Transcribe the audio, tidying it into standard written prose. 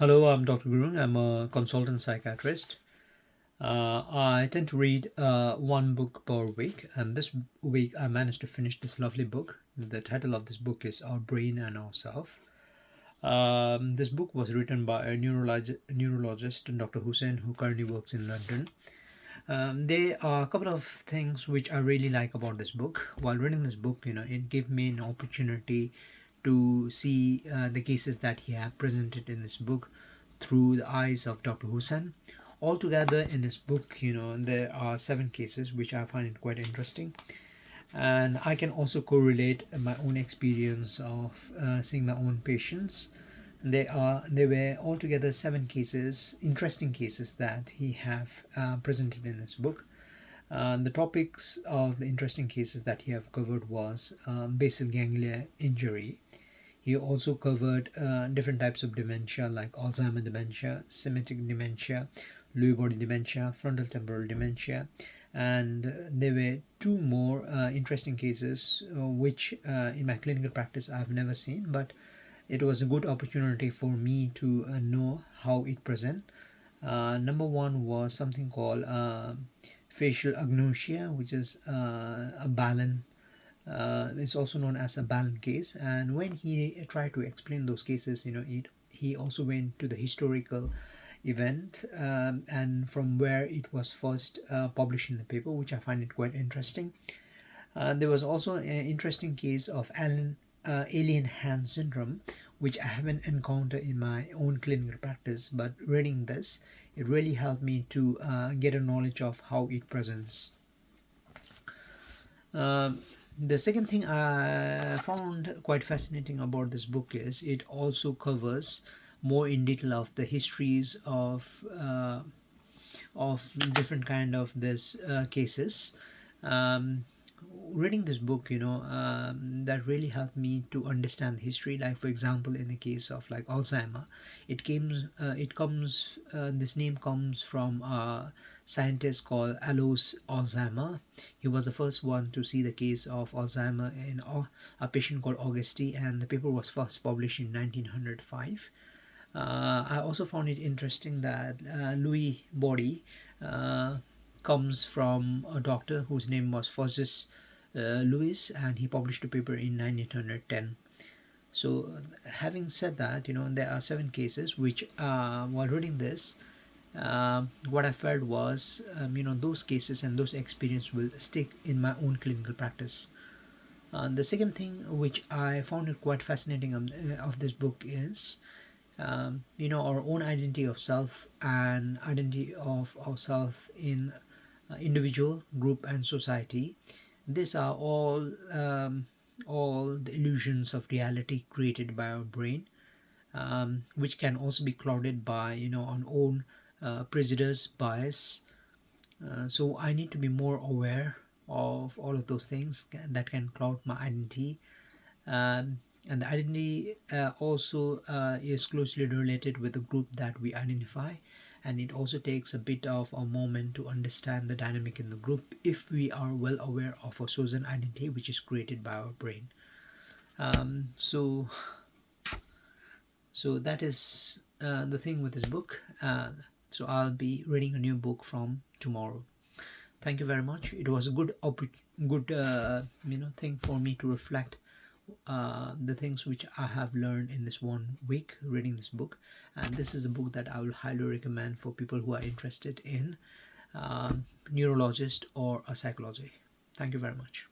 Hello, I'm Dr. Gurung. I'm a consultant psychiatrist. I tend to read one book per week, and this week I managed to finish this lovely book. The title of this book is Our Brain and Our Self. This book was written by a neurologist, Dr. Husain, who currently works in London. There are a couple of things which I really like about this book. While reading this book, it gave me an opportunity to see the cases that he have presented in this book through the eyes of Dr. Hussain. Altogether, in this book, there are 7 cases which I find it quite interesting, and I can also correlate my own experience of seeing my own patients. There were altogether 7 cases, interesting cases that he have presented in this book. The topics of the interesting cases that he have covered was basal ganglia injury. He also covered different types of dementia like Alzheimer dementia, semantic dementia, Lewy body dementia, frontotemporal dementia, and there were 2 more interesting cases which in my clinical practice I've never seen, but it was a good opportunity for me to know how it present. Number one was something called facial agnosia, which is a Balint. It's also known as a Balint case. And when he tried to explain those cases, he also went to the historical event and from where it was first published in the paper, which I find it quite interesting. There was also an interesting case of alien hand syndrome, which I haven't encountered in my own clinical practice, but reading this, it really helped me to get a knowledge of how it presents. The second thing I found quite fascinating about this book is it also covers more in detail of the histories of different kind of this cases. Um, Reading this book, that really helped me to understand history. Like for example, in the case of like Alzheimer, it comes this name comes from a scientist called Alois Alzheimer. He was the first one to see the case of Alzheimer in a patient called Auguste, and the paper was first published in 1905. I also found it interesting that Lewy body uh, comes from a doctor whose name was Fossis Lewis, and he published a paper in 1910. So, having said that, there are 7 cases which, while reading this, what I felt was, those cases and those experiences will stick in my own clinical practice. The second thing which I found it quite fascinating of this book is our own identity of self and identity of ourself in individual, group, and society. These are all the illusions of reality created by our brain, which can also be clouded by our own prejudice, bias. So I need to be more aware of all of those things that can cloud my identity. And the identity also is closely related with the group that we identify, and it also takes a bit of a moment to understand the dynamic in the group if we are well aware of a chosen identity which is created by our brain. So that is the thing with this book. So I'll be reading a new book from tomorrow. Thank you very much. It was a good thing for me to reflect the things which I have learned in this one week reading this book. And this is a book that I will highly recommend for people who are interested in neurologist or a psychology. Thank you very much.